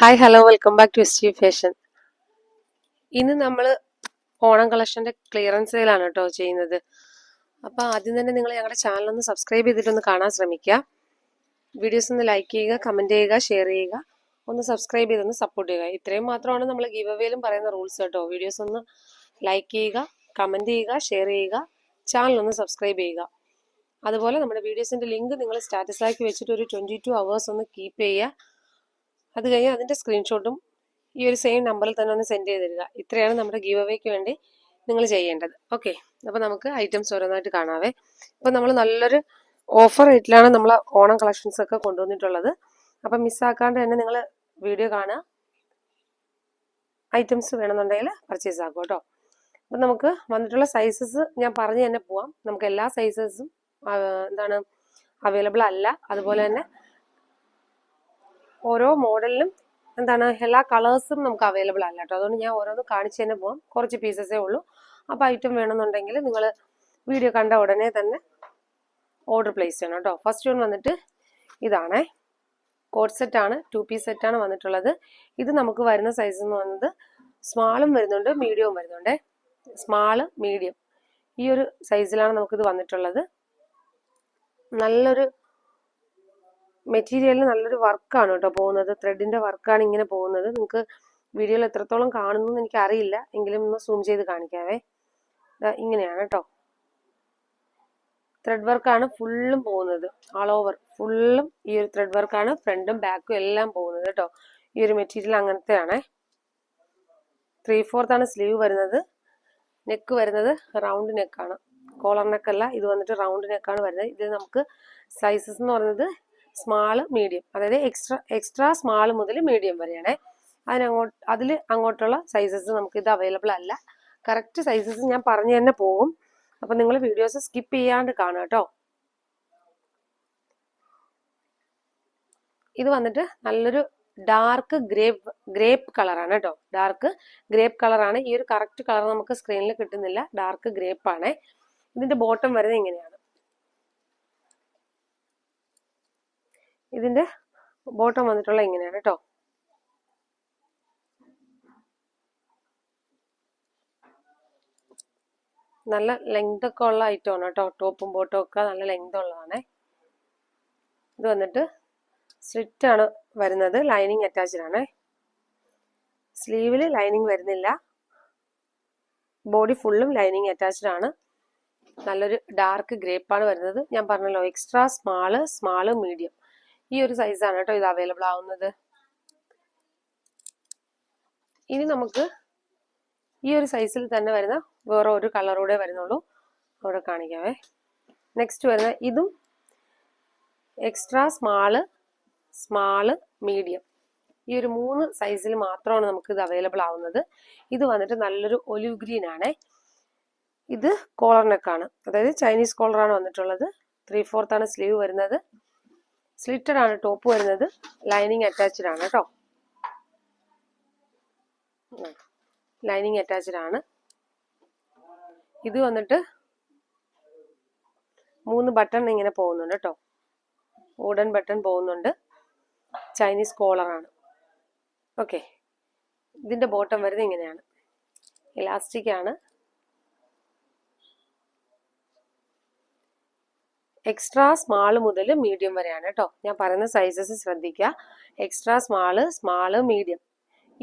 Hi hello welcome back to S fashion. ഇന്ന് നമ്മൾ Onam കളക്ഷന്റെ clearance സെയിലാണ് കേട്ടോ ചെയ്യുന്നത്. അപ്പോൾ ആദ്യം തന്നെ നിങ്ങൾ ഞങ്ങളുടെ ചാനൽ ഒന്ന് സബ്സ്ക്രൈബ് ചെയ്തിട്ടൊന്ന് കാണാൻ ശ്രമിക്കുക. വീഡിയോസ് ഒന്ന് ലൈക്ക് ചെയ്യുക, കമന്റ് ചെയ്യുക, ഷെയർ ചെയ്യുക, ഒന്ന് സബ്സ്ക്രൈബ് ചെയ്തൊന്ന് സപ്പോർട്ട് ചെയ്യുക. ഇത്രയും മാത്രമാണ് നമ്മൾ ഗിവ് അവേയിലും പറയുന്ന റൂൾസ് കേട്ടോ. വീഡിയോസ് ഒന്ന് ലൈക്ക് ചെയ്യുക, കമന്റ് ചെയ്യുക, ഷെയർ ചെയ്യുക, ചാനൽ ഒന്ന് സബ്സ്ക്രൈബ് ചെയ്യുക. അതുപോലെ നമ്മുടെ വീഡിയോസിന്റെ ലിങ്ക് നിങ്ങൾ സ്റ്റാറ്റസ് ആക്കി വെച്ചിട്ട് ഒരു 22 hours ഒന്ന് കീപ്പ് ചെയ്യുക. അത് കഴിഞ്ഞ് അതിൻ്റെ സ്ക്രീൻഷോട്ടും ഈ ഒരു സെയിം നമ്പറിൽ തന്നെ ഒന്ന് സെൻഡ് ചെയ്ത് തരിക. ഇത്രയാണ് നമ്മുടെ ഗീവ് അവേക്ക് വേണ്ടി നിങ്ങൾ ചെയ്യേണ്ടത്. ഓക്കെ, അപ്പോൾ നമുക്ക് ഐറ്റംസ് ഓരോന്നായിട്ട് കാണാവേ. അപ്പോൾ നമ്മൾ നല്ലൊരു ഓഫർ റേറ്റിലാണ് നമ്മൾ ഓണം കളക്ഷൻസ് ഒക്കെ കൊണ്ടുവന്നിട്ടുള്ളത്. അപ്പം മിസ്സാക്കാണ്ട് തന്നെ നിങ്ങൾ വീഡിയോ കാണുക. ഐറ്റംസ് വേണമെന്നുണ്ടെങ്കിൽ പർച്ചേസ് ആക്കും കേട്ടോ. അപ്പം നമുക്ക് വന്നിട്ടുള്ള സൈസസ് ഞാൻ പറഞ്ഞു തന്നെ പോവാം. നമുക്ക് എല്ലാ സൈസസും അവൈലബിൾ അല്ല. അതുപോലെ തന്നെ ഓരോ മോഡലിനും എല്ലാ കളേഴ്സും നമുക്ക് അവൈലബിൾ അല്ല കേട്ടോ. അതുകൊണ്ട് ഞാൻ ഓരോന്ന് കാണിച്ചു തന്നെ പോവാം. കുറച്ച് പീസസേ ഉള്ളൂ. അപ്പോൾ ഐറ്റം വേണമെന്നുണ്ടെങ്കിൽ നിങ്ങൾ വീഡിയോ കണ്ട ഉടനെ തന്നെ ഓർഡർ പ്ലേസ് ചെയ്യണം കേട്ടോ. ഫസ്റ്റ് വൺ വന്നിട്ട് ഇതാണേ, കോട്ട് സെറ്റാണ്, 2 പീസ് സെറ്റാണ് വന്നിട്ടുള്ളത്. ഇത് നമുക്ക് വരുന്ന സൈസ് എന്ന് പറയുന്നത് സ്മാളും വരുന്നുണ്ട്, മീഡിയവും വരുന്നുണ്ട്. സ്മാള്, മീഡിയം, ഈ ഒരു സൈസിലാണ് നമുക്കിത് വന്നിട്ടുള്ളത്. നല്ലൊരു മെറ്റീരിയലിന് നല്ലൊരു വർക്കാണ് കേട്ടോ പോകുന്നത്. ത്രെഡിന്റെ വർക്കാണ് ഇങ്ങനെ പോകുന്നത്. നിങ്ങൾക്ക് വീഡിയോയിൽ എത്രത്തോളം കാണുന്നു എന്ന് എനിക്ക് അറിയില്ല, എങ്കിലും ഒന്ന് സൂം ചെയ്ത് കാണിക്കാവേ. ഇങ്ങനെയാണ് കേട്ടോ, ത്രെഡ് വർക്കാണ് ഫുള്ളും പോകുന്നത്. ആൾ ഓവർ ഫുള്ളും ഈ ഒരു ത്രെഡ് വർക്കാണ്, ഫ്രണ്ടും ബാക്കും എല്ലാം പോകുന്നത് കേട്ടോ. ഈ ഒരു മെറ്റീരിയൽ അങ്ങനത്തെ ആണേ. 3/4 ആണ് സ്ലീവ് വരുന്നത്. നെക്ക് വരുന്നത് റൗണ്ട് നെക്കാണ്, കോളർ നെക്കല്ല. ഇത് വന്നിട്ട് റൗണ്ട് നെക്കാണ് വരുന്നത്. ഇത് നമുക്ക് സൈസസ് എന്ന് പറയുന്നത് സ്മാള്, മീഡിയം, അതായത് എക്സ്ട്രാ സ്മാൾ മുതൽ മീഡിയം വരെയാണേ. അതിൽ അങ്ങോട്ടുള്ള സൈസസ് നമുക്ക് ഇത് അവൈലബിൾ അല്ല. കറക്റ്റ് സൈസസ് ഞാൻ പറഞ്ഞു തന്നെ പോകും. അപ്പം നിങ്ങൾ വീഡിയോസ് സ്കിപ്പ് ചെയ്യാണ്ട് കാണുക കേട്ടോ. ഇത് വന്നിട്ട് നല്ലൊരു ഡാർക്ക് ഗ്രേപ്പ് കളറാണ് കേട്ടോ. ഡാർക്ക് ഗ്രേപ്പ് കളറാണ്. ഈ ഒരു കറക്റ്റ് കളർ നമുക്ക് സ്ക്രീനിൽ കിട്ടുന്നില്ല. ഡാർക്ക് ഗ്രേപ്പ് ആണേ. ഇതിന്റെ ബോട്ടം വരുന്നത് ഇങ്ങനെയാണ്. ഇതിന്റെ ബോട്ടം വന്നിട്ടുള്ള ഇങ്ങനെയാണ് കേട്ടോ. നല്ല ലെങ്ത് ഒക്കെ ഉള്ള ഐറ്റമാണ് കേട്ടോ. ടോപ്പും ബോട്ടും ഒക്കെ നല്ല ലെങ്ത് ഉള്ളതാണേ. ഇത് വന്നിട്ട് സ്ലിറ്റ് ആണ് വരുന്നത്. ലൈനിങ് അറ്റാച്ച്ഡ് ആണ്. സ്ലീവില് ലൈനിങ് വരുന്നില്ല. ബോഡി ഫുള്ളും ലൈനിങ് അറ്റാച്ച്ഡ് ആണ്. നല്ലൊരു ഡാർക്ക് ഗ്രേപ്പാണ് വരുന്നത്. ഞാൻ പറഞ്ഞല്ലോ, എക്സ്ട്രാ സ്മാള്, മീഡിയം, ഈ ഒരു സൈസാണ് കേട്ടോ ഇത് അവൈലബിൾ ആവുന്നത്. ഇനി നമുക്ക് ഈ ഒരു സൈസിൽ തന്നെ വരുന്ന വേറെ ഒരു കളറൂടെ വരുന്നുള്ളൂ. അവിടെ കാണിക്കാവേ. നെക്സ്റ്റ് വരുന്ന ഇതും എക്സ്ട്രാ സ്മാള്, മീഡിയം, ഈ ഒരു 3 സൈസിൽ മാത്രമാണ് നമുക്ക് ഇത് അവൈലബിൾ ആവുന്നത്. ഇത് വന്നിട്ട് നല്ലൊരു ഒലിവ് ഗ്രീൻ ആണേ. ഇത് കോളർ നെക്കാണ്, അതായത് ചൈനീസ് കോളറാണ് വന്നിട്ടുള്ളത്. 3/4 ആണ് സ്ലീവ് വരുന്നത്. സ്ലിറ്റഡ് ആണ് ടോപ്പ് വരുന്നത്. ലൈനിങ് അറ്റാച്ച്ഡ് ആണ് കേട്ടോ. ലൈനിങ് അറ്റാച്ച്ഡ് ആണ്. ഇത് വന്നിട്ട് 3 ബട്ടൺ ഇങ്ങനെ പോകുന്നുണ്ട് കേട്ടോ. വുഡൻ ബട്ടൺ പോകുന്നുണ്ട്. ചൈനീസ് കോളറാണ്. ഓക്കെ, ഇതിന്റെ ബോട്ടം വരുന്നത് ഇങ്ങനെയാണ്. ഇലാസ്റ്റിക് ആണ്. എക്സ്ട്രാ സ്മാള് മുതൽ മീഡിയം വരെയാണ് കേട്ടോ. ഞാൻ പറയുന്ന സൈസസ് ശ്രദ്ധിക്കുക. എക്സ്ട്രാ സ്മാള്, മീഡിയം,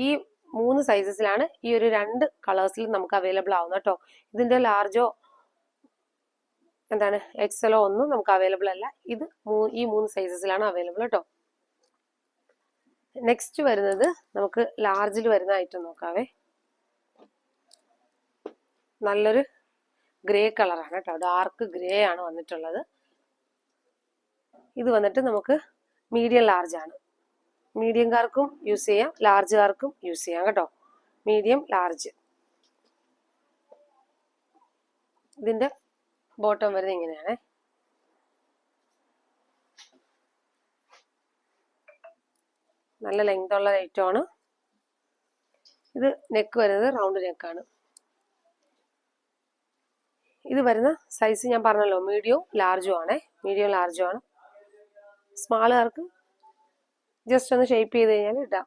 ഈ 3 സൈസസിലാണ് ഈ ഒരു 2 കളേഴ്സിൽ നമുക്ക് അവൈലബിൾ ആവുന്നത് കേട്ടോ. ഇതിന്റെ ലാർജോ എക്സലോ ഒന്നും നമുക്ക് അവൈലബിൾ അല്ല. ഇത് ഈ 3 സൈസസിലാണ് അവൈലബിൾ കേട്ടോ. നെക്സ്റ്റ് വരുന്നത് നമുക്ക് ലാർജിൽ വരുന്ന ഐറ്റം നോക്കാവേ. നല്ലൊരു ഗ്രേ കളറാണ് കേട്ടോ. ഡാർക്ക് ഗ്രേ ആണ് വന്നിട്ടുള്ളത്. ഇത് വന്നിട്ട് നമുക്ക് മീഡിയം ലാർജ് ആണ്. മീഡിയംകാർക്കും യൂസ് ചെയ്യാം, ലാർജുകാർക്കും യൂസ് ചെയ്യാം കേട്ടോ. Medium, large. ഇതിന്റെ ബോട്ടം വരുന്നത് ഇങ്ങനെയാണേ. നല്ല ലെങ്ത് ഉള്ള ഐറ്റം ആണ്. ഇത് നെക്ക് വരുന്നത് റൗണ്ട് നെക്കാണ്. ഇത് വരുന്ന സൈസ് ഞാൻ പറഞ്ഞല്ലോ, മീഡിയവും ലാർജും ആണേ. മീഡിയം ലാർജും ആണ്. സ്മാളുകാർക്ക് ജസ്റ്റ് ഒന്ന് ഷേപ്പ് ചെയ്ത് കഴിഞ്ഞാൽ ഇടാം.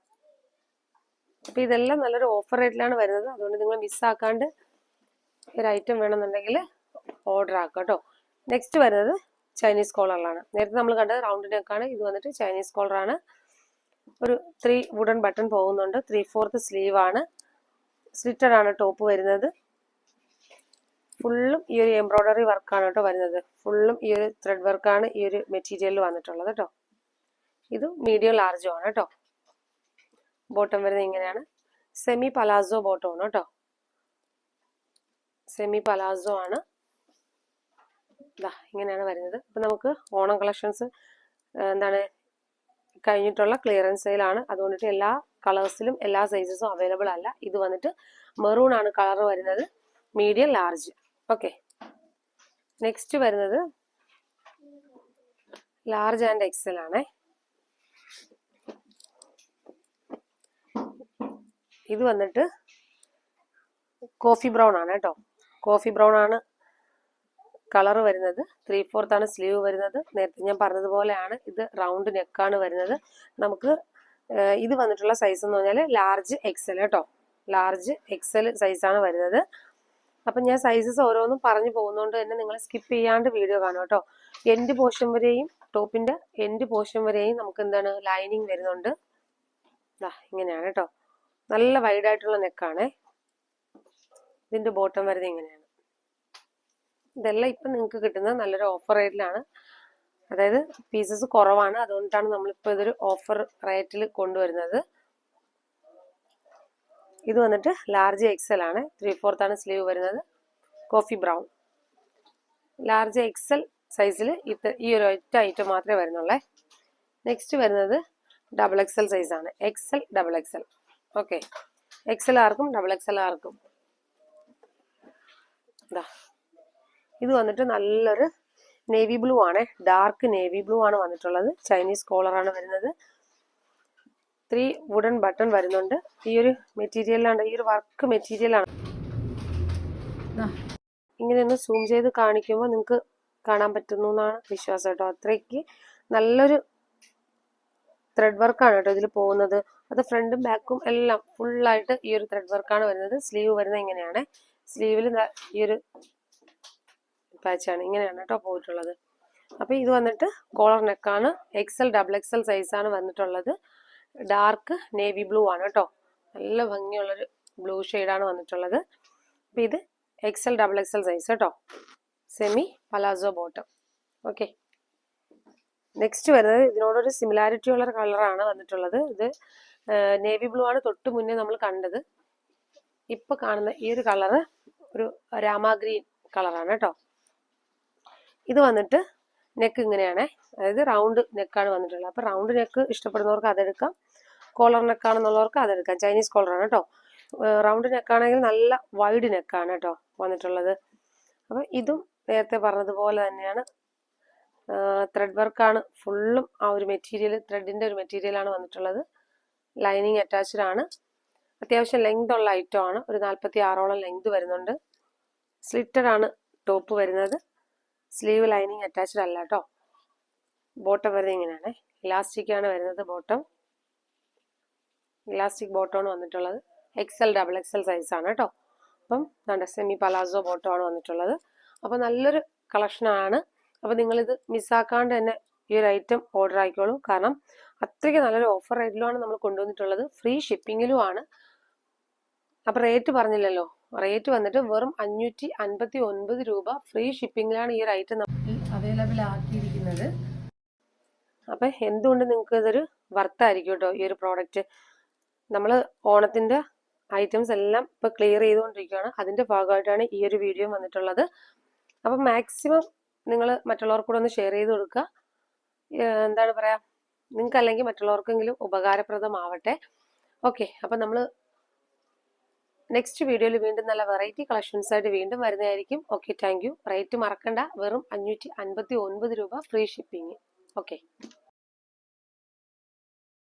അപ്പോൾ ഇതെല്ലാം നല്ലൊരു ഓഫർ റേറ്റിലാണ് വരുന്നത്. അതുകൊണ്ട് നിങ്ങൾ മിസ്സാക്കാണ്ട് ഒരു ഐറ്റം വേണമെന്നുണ്ടെങ്കിൽ ഓർഡർ ആക്കുക കേട്ടോ. നെക്സ്റ്റ് വരുന്നത് ചൈനീസ് കോളറിലാണ്. നേരത്തെ നമ്മൾ കണ്ടത് റൗണ്ട് നെക്കാണ്. ഇത് വന്നിട്ട് ചൈനീസ് കോളറാണ്. ഒരു 3 വുഡൻ ബട്ടൺ പോകുന്നുണ്ട്. 3/4 സ്ലീവ് ആണ്. സ്ലിറ്റഡ് ആണ് ടോപ്പ് വരുന്നത്. ഫുള്ളും ഈ ഒരു എംബ്രോയ്ഡറി വർക്കാണ് കേട്ടോ വരുന്നത്. ഫുള്ളും ഈ ഒരു ത്രെഡ് വർക്കാണ് ഈ ഒരു മെറ്റീരിയലിൽ വന്നിട്ടുള്ളത് കേട്ടോ. ഇത് മീഡിയം ലാർജും ആണ് കേട്ടോ. ബോട്ടം വരുന്നത് ഇങ്ങനെയാണ്. സെമി പലാസോ ബോട്ടം ആണ് കേട്ടോ. സെമി പലാസോ ആണ്. ഇതാ ഇങ്ങനെയാണ് വരുന്നത്. അപ്പം നമുക്ക് ഓണം കളക്ഷൻസ് എന്താണ് കഴിഞ്ഞിട്ടുള്ള ക്ലിയറൻസ് സെയിലാണ്. അതുകൊണ്ടിട്ട് എല്ലാ കളേഴ്സിലും എല്ലാ സൈസസും അവൈലബിൾ അല്ല. ഇത് വന്നിട്ട് മെറൂൺ ആണ് കളർ വരുന്നത്. Medium large. ഓക്കെ, നെക്സ്റ്റ് വരുന്നത് ലാർജ് ആൻഡ് എക്സൽ ആണ്. ഇത് വന്നിട്ട് കോഫി ബ്രൗൺ ആണ് കേട്ടോ. കോഫി ബ്രൗൺ ആണ് കളർ വരുന്നത്. 3/4 ആണ് സ്ലീവ് വരുന്നത്. നേരത്തെ ഞാൻ പറഞ്ഞതുപോലെയാണ്. ഇത് റൗണ്ട് നെക്കാണ് വരുന്നത്. നമുക്ക് ഇത് വന്നിട്ടുള്ള സൈസ് എന്ന് പറഞ്ഞാൽ ലാർജ് എക്സൽ കേട്ടോ. ലാർജ് എക്സൽ സൈസാണ് വരുന്നത്. അപ്പം ഞാൻ സൈസസ് ഓരോന്നും പറഞ്ഞു പോകുന്നതുകൊണ്ട് തന്നെ നിങ്ങൾ സ്കിപ്പ് ചെയ്യാണ്ട് വീഡിയോ കാണും കേട്ടോ. എൻഡ് പോർഷൻ വരെയും ടോപ്പിന്റെ എൻഡ് പോർഷൻ വരെയും നമുക്ക് എന്താണ് ലൈനിങ് വരുന്നുണ്ട്. ഇങ്ങനെയാണ് കേട്ടോ. നല്ല വൈഡായിട്ടുള്ള നെക്കാണ്. ഇതിന്റെ ബോട്ടം വരുന്നത് ഇങ്ങനെയാണ്. ഇതെല്ലാം ഇപ്പം നിങ്ങൾക്ക് കിട്ടുന്നത് നല്ലൊരു ഓഫർ റേറ്റിലാണ്. അതായത് പീസസ് കുറവാണ്. അതുകൊണ്ടാണ് നമ്മളിപ്പോൾ ഇതൊരു ഓഫർ റേറ്റിൽ കൊണ്ടുവരുന്നത്. ഇത് വന്നിട്ട് ലാർജ് എക്സൽ ആണ്. 3/4 ആണ് സ്ലീവ് വരുന്നത്. Coffee brown. ലാർജ് എക്സൽ സൈസിൽ ഈ ഒരു ഒറ്റ ഐറ്റം മാത്രമേ വരുന്നുള്ളേ. നെക്സ്റ്റ് വരുന്നത് ഡബിൾ എക്സൽ സൈസാണ്. XL double XL. Okay, XL ആർക്കും ഡബിൾ എക്സൽ ആർക്കും. ഇതാ ഇത് വന്നിട്ട് നല്ലൊരു നേവി ബ്ലൂ ആണ്. ഡാർക്ക് നേവി ബ്ലൂ ആണ് വന്നിട്ടുള്ളത്. ചൈനീസ് കോളറാണ് വരുന്നത്. 3 വുഡൻ ബട്ടൺ വരുന്നുണ്ട്. ഈ ഒരു മെറ്റീരിയലാണ്, ഈ ഒരു വർക്ക് മെറ്റീരിയലാണ്. ഇങ്ങനെ ഒന്ന് സൂം ചെയ്ത് കാണിക്കുമ്പോൾ നിങ്ങൾക്ക് കാണാൻ പറ്റുന്നു എന്നാണ് വിശ്വാസം കേട്ടോ. അത്രയ്ക്ക് നല്ലൊരു ത്രെഡ് വർക്കാണ് കേട്ടോ ഇതിൽ പോകുന്നത്. അത് ഫ്രണ്ടും ബാക്കും എല്ലാം ഫുള്ളായിട്ട് ഈ ഒരു ത്രെഡ് വർക്കാണ് വരുന്നത്. സ്ലീവ് വരുന്നത് ഇങ്ങനെയാണ്. സ്ലീവിൽ ഈ ഒരു പാച്ചാണ് ഇങ്ങനെയാണ് കേട്ടോ പോയിട്ടുള്ളത്. അപ്പൊ ഇത് വന്നിട്ട് കോളർ നെക്കാണ്. എക്സൽ ഡബിൾ എക്സൽ സൈസാണ് വന്നിട്ടുള്ളത്. ഡാർക്ക് നേവി ബ്ലൂ ആണ് കേട്ടോ. നല്ല ഭംഗിയുള്ളൊരു ബ്ലൂ ഷെയ്ഡാണ് വന്നിട്ടുള്ളത്. അപ്പൊ ഇത് എക്സൽ ഡബിൾ എക്സൽ സൈസ് കേട്ടോ. Semi palazzo bottom. Okay, next വരുന്നത് ഇതിനോടൊരു സിമിലാരിറ്റി ഉള്ള കളറാണ് വന്നിട്ടുള്ളത്. ഇത് നേവി ബ്ലൂ ആണ് തൊട്ട് മുന്നേ നമ്മൾ കണ്ടത്. ഇപ്പൊ കാണുന്ന ഈ ഒരു കളറ് ഒരു രാമ ഗ്രീൻ കളറാണ് കേട്ടോ. ഇത് വന്നിട്ട് നെക്ക് ഇങ്ങനെയാണ്. അതായത് റൗണ്ട് നെക്കാണ് വന്നിട്ടുള്ളത്. അപ്പൊ റൗണ്ട് നെക്ക് ഇഷ്ടപ്പെടുന്നവർക്ക് അതെടുക്കാം. കോളർ നെക്കാണെന്നുള്ളവർക്ക് അതെടുക്കാം. ചൈനീസ് കോളറാണ് കേട്ടോ. റൗണ്ട് നെക്കാണെങ്കിൽ നല്ല വൈഡ് നെക്കാണ് കേട്ടോ വന്നിട്ടുള്ളത്. അപ്പൊ ഇതും നേരത്തെ പറഞ്ഞതുപോലെ തന്നെയാണ്. ത്രെഡ് വർക്കാണ് ഫുള്ളും. ആ ഒരു മെറ്റീരിയൽ ത്രെഡിന്റെ ഒരു മെറ്റീരിയലാണ് വന്നിട്ടുള്ളത്. ലൈനിങ് അറ്റാച്ച്ഡ് ആണ്. അത്യാവശ്യം ലെങ്ത് ഉള്ള ഐറ്റം ആണ്. ഒരു 46ഓളം ലെങ്ത് വരുന്നുണ്ട്. സ്ലിറ്റഡ് ആണ് ടോപ്പ് വരുന്നത്. സ്ലീവ് ലൈനിങ് അറ്റാച്ച്ഡ് അല്ല കേട്ടോ. ബോട്ടം വരുന്നത് ഇങ്ങനെയാണ്. ഇലാസ്റ്റിക് ആണ് വരുന്നത് ബോട്ടം. ഇലാസ്റ്റിക് ബോട്ടമാണ് വന്നിട്ടുള്ളത്. എക്സൽ ഡബിൾ എക്സൽ സൈസ് ആണ് കേട്ടോ. അപ്പം നമ്മുടെ സെമി പലാസോ ബോട്ടം ആണ് വന്നിട്ടുള്ളത്. അപ്പം നല്ലൊരു കളക്ഷനാണ്. അപ്പം നിങ്ങളിത് മിസ്സാക്കാണ്ട് തന്നെ ഈ ഒരു ഐറ്റം ഓർഡർ ആയിക്കോളൂ. കാരണം അത്രയ്ക്ക് നല്ലൊരു ഓഫർ റേറ്റിലുമാണ് നമ്മൾ കൊണ്ടുവന്നിട്ടുള്ളത്. ഫ്രീ ഷിപ്പിങ്ങിലും ആണ്. അപ്പം റേറ്റ് പറഞ്ഞില്ലല്ലോ. റേറ്റ് വന്നിട്ട് വെറും 559 രൂപ. ഫ്രീ ഷിപ്പിങ്ങിലാണ് ഈ ഒരു ഐറ്റം അവൈലബിൾ ആക്കിയിരിക്കുന്നത്. അപ്പം എന്തുകൊണ്ട് നിങ്ങൾക്ക് ഇതൊരു വർത്തായിരിക്കും കേട്ടോ ഈ ഒരു പ്രോഡക്റ്റ്. നമ്മൾ ഓണത്തിന്റെ ഐറ്റംസ് എല്ലാം ഇപ്പൊ ക്ലിയർ ചെയ്തുകൊണ്ടിരിക്കുകയാണ്. അതിന്റെ ഭാഗമായിട്ടാണ് ഈ ഒരു വീഡിയോ വന്നിട്ടുള്ളത്. അപ്പം മാക്സിമം നിങ്ങൾ മറ്റുള്ളവർക്കൂടെ ഒന്ന് ഷെയർ ചെയ്ത് കൊടുക്കുക. എന്താണ് പറയാ, നിങ്ങൾക്ക് അല്ലെങ്കിൽ മറ്റുള്ളവർക്കെങ്കിലും ഉപകാരപ്രദമാവട്ടെ. ഓക്കെ, അപ്പം നമ്മൾ നെക്സ്റ്റ് വീഡിയോയിൽ വീണ്ടും നല്ല വെറൈറ്റി കളക്ഷൻസ് ആയിട്ട് വീണ്ടും വരുന്നതായിരിക്കും. Okay, thank you. റേറ്റ് മറക്കണ്ട, വെറും 559 രൂപ ഫ്രീ ഷിപ്പിംഗ്. ഓക്കെ.